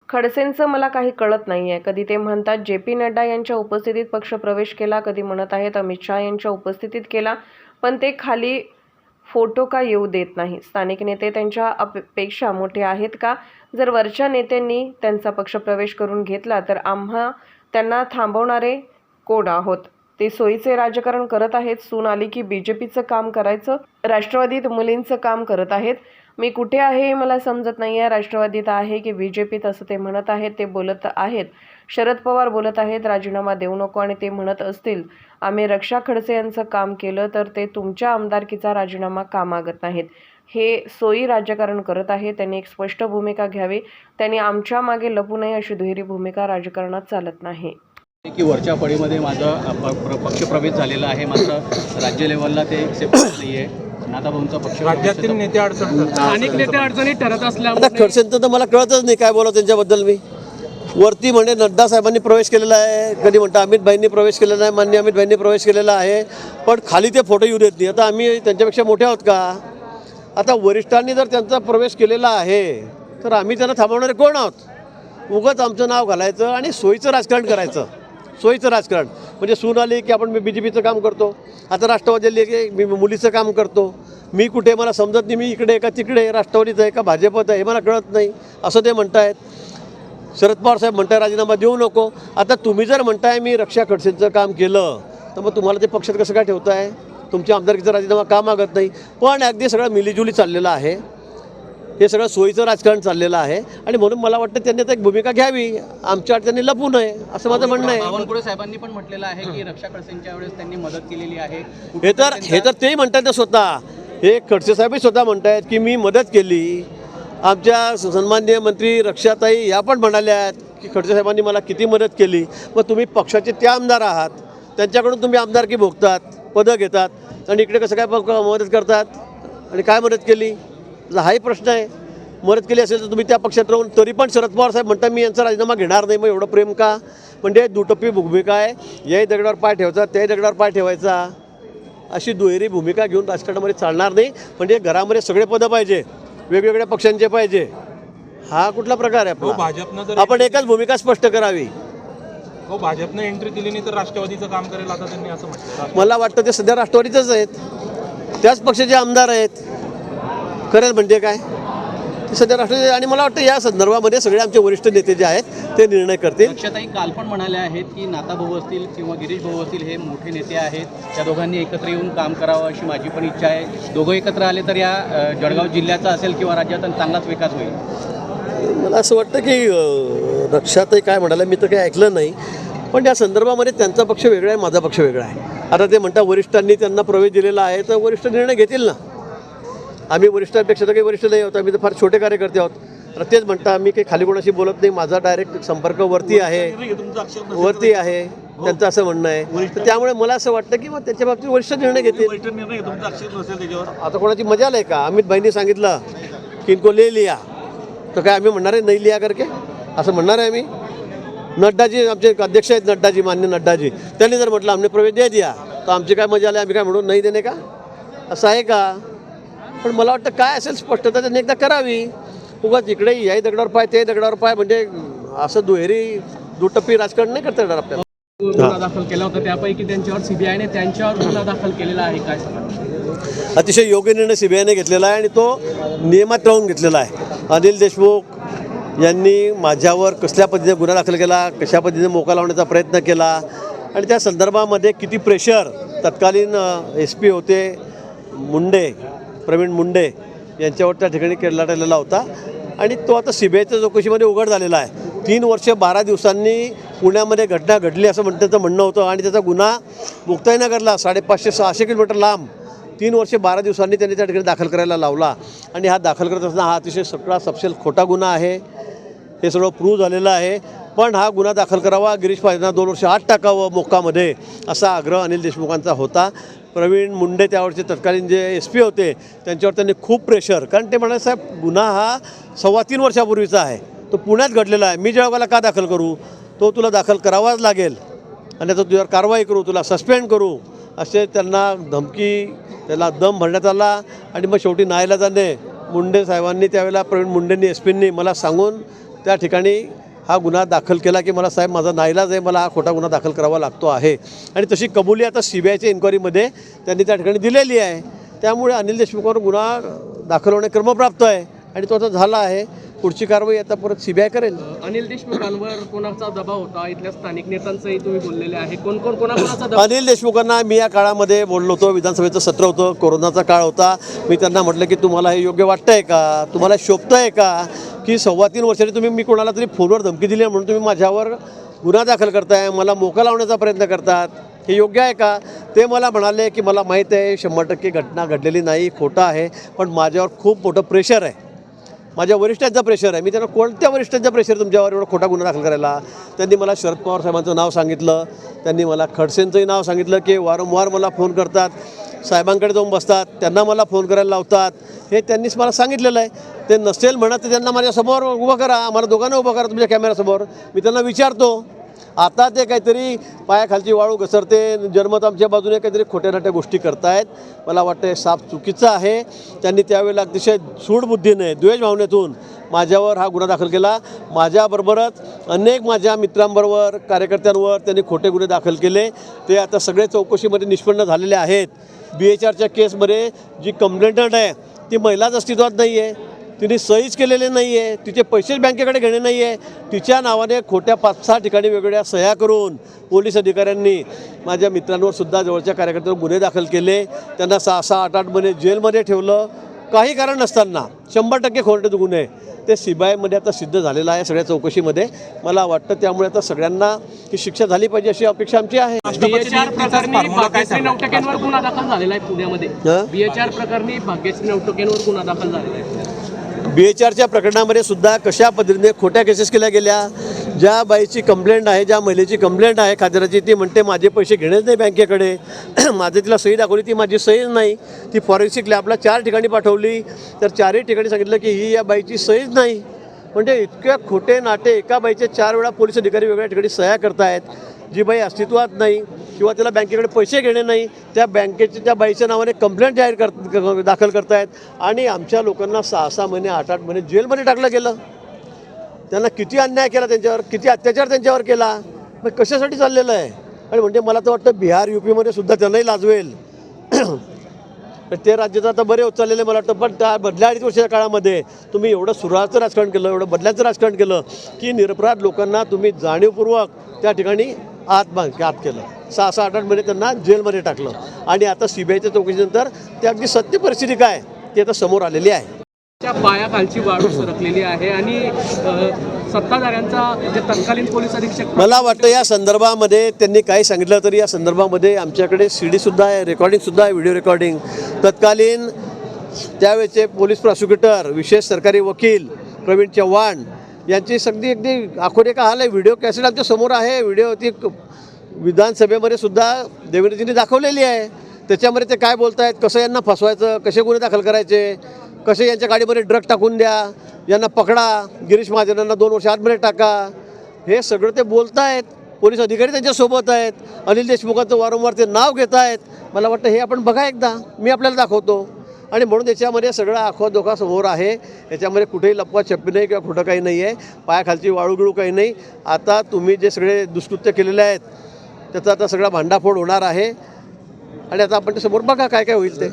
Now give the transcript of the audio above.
खडसेंचं मला काही कळत नाहीये. कधी ते म्हणतात जे.पी. नड्डा यांच्या उपस्थितीत पक्षप्रवेश केला, कधी म्हणत आहेत अमित शहा यांच्या उपस्थितीत केला, पण ते खाली फोटो का येऊ देत नाही? स्थानिक नेते त्यांच्या पेक्षा मोठे आहेत का? जर वरच्या नेत्यांनी त्यांचा पक्षप्रवेश करून घेतला तर आम्हा त्यांना थांबवणारे कोण आहोत? ते सोयीचे राजकारण करत आहेत. सून आली की बीजेपीचं काम करायचं, राष्ट्रवादीत मुलींचं काम करत आहेत. मी कुठे आहे हे मला समजत नाही आहे. राष्ट्रवादीत आहे की बीजेपीत असं ते म्हणत आहेत. ते बोलत आहेत, शरद पवार बोलत आहेत राजीनामा देऊ नको, आणि ते म्हणत असतील आम्ही रक्षा खडसे यांचं काम केलं तर ते तुमच्या आमदारकीचा राजीनामा का मागत नाहीत? हे सोयी राजकारण करत आहे. त्यांनी एक स्पष्ट भूमिका घ्यावी. त्यांनी आमच्या मागे लपू नये. अशी दुहेरी भूमिका राजकारणात चालत नाही. की वरच्या फळीमध्ये माझा पक्षप्रवेश झालेला आहे, मात्र राज्य लेवलला ते एक्सेप्ट नाही आहे. नाताभाऊंचा पक्ष राज्यातील नेते अनेक नेते अडचणीत ठरत आता असल्यामुळे खडसेंचं तर मला कळतच नाही काय बोलावं त्यांच्याबद्दल. मी वरती म्हणे नड्डा साहेबांनी प्रवेश केलेला आहे, कधी म्हणता अमित भाईंनी प्रवेश केलेला आहे, माननीय अमित भाईंनी प्रवेश केलेला आहे, पण खाली ते फोटो येऊ देत नाही. आता आम्ही त्यांच्यापेक्षा मोठे आहोत का? आता वरिष्ठांनी जर त्यांचा प्रवेश केलेला आहे तर आम्ही त्यांना थांबवणारे कोण आहोत? उगाच आमचं नाव घालायचं आणि सोयीचं राजकारण करायचं. सोयीचं राजकारण म्हणजे सून आली की आपण BJPचं काम करतो, आता राष्ट्रवादी की मी मुलीचं काम करतो. मी कुठे मला समजत नाही, मी इकडे का तिकडे, राष्ट्रवादीचं आहे का भाजपचं आहे हे मला कळत नाही असं ते म्हणतायत. शरद पवार साहेब म्हणताय राजीनामा देऊ नको. आता तुम्ही जर म्हणताय मी रक्षा खडसेंचं काम केलं तर मग तुम्हाला ते पक्षात कसं काय ठेवताय? तुमच्या आमदारकीचा राजीनामा का मागत नाही? पण अगदी सगळं मिलीजुली चाललेलं आहे, हे सगळं सोयीचं राजकारण चाललेलं आहे आणि म्हणून मला वाटतं त्यांनी आता एक भूमिका घ्यावी, आमच्या त्यांनी लपू नये असं माझं म्हणणं आहे. बावनकुळे साहेबांनी पण म्हटलेलं आहे की रक्षा खडसेंच्या वेळेस त्यांनी मदत केलेली आहे. हे तर तेही म्हणतात ना स्वतः. हे खडसे साहेबही स्वतः म्हणतायत की मी मदत केली. आमच्या सन्माननीय मंत्री रक्षाताई या पण म्हणाल्या की खडसे साहेबांनी मला किती मदत केली. मग तुम्ही पक्षाचे त्या आमदार आहात, त्यांच्याकडून तुम्ही आमदारकी भोगतात, पदं घेतात आणि इकडे कसं काय मदत करतात आणि काय मदत केली? हाही प्रश्न आहे. मदत केली असेल तर तुम्ही त्या पक्षात राहून तरी पण शरद पवार साहेब म्हणतात मी यांचा राजीनामा घेणार नाही. मग एवढं प्रेम का? म्हणजे दुटप्पी भूमिका आहे. याही दगडावर पाय ठेवायचा, त्याही दगडावर पाय ठेवायचा, अशी दुहेरी भूमिका घेऊन राजकारणामध्ये चालणार नाही. म्हणजे घरामध्ये सगळे पदं पाहिजे, वेगवेगळ्या पक्षांचे पाहिजे, हा कुठला प्रकार आहे आपला? आपण एकच भूमिका स्पष्ट करावी. भाजपनं एंट्री दिली नाही तर राष्ट्रवादीचं काम करेल आता त्यांनी असं म्हटलं. मला वाटतं ते सध्या राष्ट्रवादीचंच आहेत, त्याच पक्षाचे आमदार आहेत. करेल म्हणजे काय? ते सध्या राष्ट्रवादी. आणि मला वाटतं या संदर्भामध्ये सगळे आमचे वरिष्ठ नेते जे आहेत ते निर्णय करतील. रक्षाताई काल पण म्हणाल्या आहेत की नाताभाऊ असतील किंवा गिरीश भाऊ असतील हे मोठे नेते आहेत, त्या दोघांनी एकत्र येऊन काम करावं अशी माझी पण इच्छा आहे. दोघं एकत्र आले तर या जळगाव जिल्ह्याचा असेल किंवा राज्याचा चांगलाच विकास होईल. मला असं वाटतं की रक्षाताई काय म्हणाल्या मी तर काही ऐकलं नाही, पण या संदर्भामध्ये त्यांचा पक्ष वेगळा आहे, माझा पक्ष वेगळा आहे. आता ते म्हणतात वरिष्ठांनी त्यांना प्रवेश दिलेला आहे तर वरिष्ठ निर्णय घेतील ना. आम्ही वरिष्ठांपेक्षा तर काही वरिष्ठ नाही आहोत, आम्ही तर फार छोटे कार्यकर्ते आहोत. तर तेच म्हणता मी काही खाली कोणाशी बोलत नाही, माझा डायरेक्ट संपर्क वरती आहे, त्यांचं असं म्हणणं आहे. तर त्यामुळे मला असं वाटतं की मग त्याच्या बाबतीत वरिष्ठ निर्णय घेतील. आता कोणाची मजा आहे का? अमित भाईंनी सांगितलं की इनको ले लिया तर काय आम्ही म्हणणार आहे नाही लिया करके असं म्हणणार आहे आम्ही? नड्डाजी आमचे अध्यक्ष आहेत, नड्डाजी, मान्य नड्डाजी, त्यांनी जर म्हटलं आम्ही प्रवेश दे दिया तर आमची काय मजा आली? आम्ही काय म्हणून नाही देणे का? असं आहे का? पण मला वाटतं काय असेल स्पष्टता त्यांनी एकदा करावी. उगाच इकडे याही दगडावर पाय ते दगडावर पाय म्हणजे असं दुटप्पी राजकारण नाही करता येणार आपल्याला. गुन्हा दाखल केला होता त्यापैकी त्यांच्यावर सीबीआयने त्यांच्यावर गुन्हा दाखल केलेला आहे, काय सांगा? अतिशय योग्य निर्णय CBIने घेतलेला आहे आणि तो नियमात राहून घेतलेला आहे. अनिल देशमुख यांनी माझ्यावर कसल्या पद्धतीने गुन्हा दाखल केला, कशा पद्धतीने मोका लावण्याचा प्रयत्न केला आणि त्या संदर्भामध्ये किती प्रेशर तत्कालीन SP होते मुंडे, प्रवीण मुंडे यांच्यावर त्या ठिकाणी केला होता आणि तो आता CBIच्या चौकशीमध्ये उघड झालेला आहे. 3 वर्ष 12 दिवसांनी पुण्यामध्ये घटना घडली असं त्याचं म्हणणं होतं आणि त्याचा गुन्हा मुक्ताईनगरला 550-600 किलोमीटर लांब 3 वर्ष 12 दिवसांनी त्यांनी त्या ठिकाणी दाखल करायला लावला. आणि हा दाखल करत असताना हा अतिशय सगळा सपशेल खोटा गुन्हा आहे, हे सगळं प्रूव्ह झालेलं आहे. पण हा गुन्हा दाखल करावा, गिरीश पाटीलना 2 वर्ष आत टाकावं मोक्कामध्ये असा आग्रह अनिल देशमुखांचा होता. प्रवीण मुंडे त्यावरचे तत्कालीन जे SP होते त्यांच्यावर त्यांनी खूप प्रेशर, कारण ते म्हणाले साहेब गुन्हा हा 3.25 वर्षापूर्वीचा आहे, तो पुण्यात घडलेला आहे, मी जळगावला का दाखल करू? तो तुला दाखल करावाच लागेल आणि आता तुझ्यावर कारवाई करू, तुला सस्पेंड करू असे त्यांना धमकी, त्याला दम भरण्यात आला. आणि मग शेवटी नाईलाजाने मुंडे साहेबांनी त्यावेळेला प्रवीण मुंडेंनी SPंनी मला सांगून त्या ठिकाणी हा गुन्हा दाखल केला की मला साहेब माझा नाईलाज आहे, मला हा खोटा गुन्हा दाखल करावा लागतो आहे. आणि तशी कबुली आता CBIच्या इन्क्वायरीमध्ये त्यांनी त्या ठिकाणी दिलेली आहे. त्यामुळे अनिल देशमुखवर गुन्हा दाखल होणे क्रमप्राप्त आहे आणि तो आता झाला आहे. पुढची कारवाई आता परत CBI करेल. अनिल देशमुखांवर कोणाचा दबाव होता? इथल्या स्थानिक नेत्यांचंही तुम्ही बोललेले आहे. कोणाचा दबाव? अनिल देशमुखांना मी या काळामध्ये बोललो होतो, विधानसभेचं सत्र होतं, कोरोनाचा काळ होता. मी त्यांना म्हटलं की तुम्हाला हे योग्य वाटतं आहे का, तुम्हाला शोभतं आहे का की 3.25 वर्षांनी तुम्ही मी कोणाला तरी फोनवर धमकी दिली म्हणून तुम्ही माझ्यावर गुन्हा दाखल करताय, मला मोका लावण्याचा प्रयत्न करतात, हे योग्य आहे का? ते मला म्हणाले की मला माहीत आहे 100% घटना घडलेली नाही, खोटं आहे, पण माझ्यावर खूप मोठं प्रेशर आहे, माझ्या वरिष्ठांचा प्रेशर आहे. मी त्यांना कोणत्या वरिष्ठांचा प्रेशर तुमच्यावर एवढा खोटा गुन्हा दाखल करायला? त्यांनी मला शरद पवार साहेबांचं नाव सांगितलं, त्यांनी मला खडसेंचंही नाव सांगितलं की वारंवार मला फोन करतात, साहेबांकडे जाऊन बसतात, त्यांना मला फोन करायला लावतात, हे त्यांनीच मला सांगितलेलं आहे. ते नसेल म्हणत तर त्यांना माझ्यासमोर उभं करा, आम्हाला दोघांना उभं करा तुमच्या कॅमेऱ्यासमोर, मी त्यांना विचारतो. आता ते काहीतरी पायाखालची वाळू घसरते, जन्मत आमच्या बाजूने काहीतरी खोट्या नाट्या गोष्टी करतायत. मला वाटतं हे साफ चुकीचं आहे. त्यांनी त्यावेळेला अतिशय सूडबुद्धीने, द्वेष भावनेतून माझ्यावर हा गुन्हा दाखल केला. माझ्याबरोबरच अनेक माझ्या मित्रांबरोबर, कार्यकर्त्यांवर त्यांनी खोटे गुन्हे दाखल केले. ते आता सगळे चौकशीमध्ये निष्पन्न झालेले आहेत. BHRच्या केसमध्ये जी कंप्लेंटंट आहे ती महिलाच अस्तित्वात नाही आहे, तिने सहीच केलेले नाही आहे, तिचे पैसेच बँकेकडे घेणे नाही आहे. तिच्या नावाने खोट्या 5-6 ठिकाणी वेगवेगळ्या सह्या करून पोलीस अधिकाऱ्यांनी माझ्या मित्रांवर सुद्धा, जवळच्या कार्यकर्त्यांवर गुन्हे दाखल केले. त्यांना 6-8 महिने जेलमध्ये ठेवलं, काही कारण नसताना. 100% खोटे गुन्हे ते CBIमध्ये आता सिद्ध झालेलं आहे सगळ्या चौकशीमध्ये. मला वाटतं त्यामुळे आता सगळ्यांना ही शिक्षा झाली पाहिजे अशी अपेक्षा आमची आहे. BHR प्रकरणी भाग्यश्री नवटकेंवर गुन्हा दाखल झालेला आहे पुण्यामध्ये. BHR प्रकरणी भाग्यश्री नवटकेंवर गुन्हा दाखल झालेला आहे. BHRच्या प्रकरणामध्ये सुद्धा कशा पद्धतीने खोट्या केसेस केल्या गेल्या. ज्या बाईची कंप्लेंट आहे, ज्या महिलेची कंप्लेंट आहे खातेदाराची, ती म्हणते माझे पैसे घेणेच नाही बँकेकडे, माझे तिला सही दाखवली, ती माझी सहीच नाही. ती फॉरेन्सिक लॅबला 4 ठिकाणी पाठवली, तर 4ही ठिकाणी सांगितलं की ही या बाईची सहीच नाही. म्हणजे इतक्या खोटे नाटे, एका बाईचे 4 वेळा पोलीस अधिकारी वेगळ्या ठिकाणी सह्या करतायत. जी बाई अस्तित्वात नाही किंवा त्याला बँकेकडे पैसे घेणे नाही, त्या बँकेच्या त्या बाईच्या नावाने कंप्लेंट दाखल करतायत. आणि आमच्या लोकांना 6-6 महिने 8-8 महिने जेलमध्ये टाकलं गेलं. त्यांना किती अन्याय केला, त्यांच्यावर किती अत्याचार त्यांच्यावर केला, मग कशासाठी चाललेलं आहे? आणि म्हणजे मला तर वाटतं बिहार UPमध्ये सुद्धा त्यांनाही लाजवेल. ते राज्याचं आता बरे होत चाललेले मला वाटतं. पण त्या बदल्या 2.5 वर्षाच्या काळामध्ये तुम्ही एवढं सुराचं राजकारण केलं, एवढं बदल्याचं राजकारण केलं की निरपराध लोकांना तुम्ही जाणीवपूर्वक त्या ठिकाणी आत केलं. 6-8 महिने त्यांना जेलमध्ये टाकलं. आणि आता CBIच्या चौकशीनंतर ते अगदी सत्य परिस्थिती काय ती आता समोर आलेली आहे. त्या पायाखालची वाळू सरकलेली आहे आणि सत्ताधाऱ्यांचा जे तत्कालीन पोलीस अधीक्षक, मला वाटतं या संदर्भामध्ये त्यांनी काही सांगितलं तरी या संदर्भामध्ये आमच्याकडे CD सुद्धा आहे, रेकॉर्डिंगसुद्धा आहे, व्हिडिओ रेकॉर्डिंग. तत्कालीन त्यावेळेचे पोलीस प्रॉसिक्युटर, विशेष सरकारी वकील प्रवीण चव्हाण यांची सगळी अगदी आखोरेखा हाल आहे. व्हिडिओ कॅसेट आमच्या समोर आहे. व्हिडिओ ती विधानसभेमध्ये सुद्धा देवेंद्रजींनी दाखवलेली आहे. त्याच्यामध्ये ते काय बोलत आहेत, कसं यांना फसवायचं, कसे गुन्हे दाखल करायचे, कसे यांच्या गाडीमध्ये ड्रग टाकून द्या, यांना पकडा, गिरीश महाजनांना 2 वर्ष आतमध्ये टाका, हे सगळं ते बोलत आहेत. पोलीस अधिकारी त्यांच्यासोबत आहेत. अनिल देशमुखांचं वारंवार ते नाव घेत आहेत. मला वाटतं हे आपण बघा एकदा, मी आपल्याला दाखवतो. आणि म्हणून याच्यामध्ये सगळं आखोदोखा समोर आहे. याच्यामध्ये कुठेही लपवा छप्पी नाही किंवा खोटं काही नाही आहे. पायाखालची वाळूगिळू काही नाही. आता तुम्ही जे सगळे दुष्कृत्य केलेले आहेत त्याचा आता सगळा भांडाफोड होणार आहे. आणि आता आपण ते समोर बघा काय काय होईल ते.